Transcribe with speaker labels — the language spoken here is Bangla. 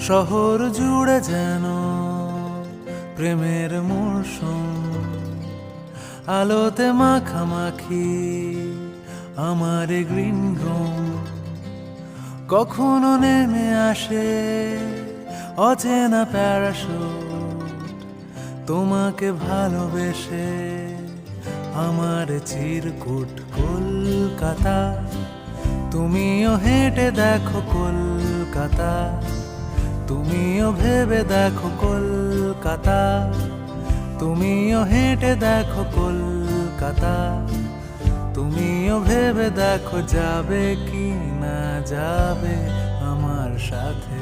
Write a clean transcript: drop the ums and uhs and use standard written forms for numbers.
Speaker 1: শহর জুড়ে যেন প্রেমের মরশুম, আলোতে মাখামাখি আমার গ্রিন রুম। কখনো নেমে আসে অচেনা প্যারাশুট, তোমাকে ভালোবেসে আমার চিরকুট কলকাতা। তুমিও হেঁটে দেখো কলকাতা, তুমিও ভেবে দেখো কলকাতা, তুমিও হেঁটে দেখো কলকাতা, তুমিও ভেবে দেখো যাবে কি না যাবে আমার সাথে।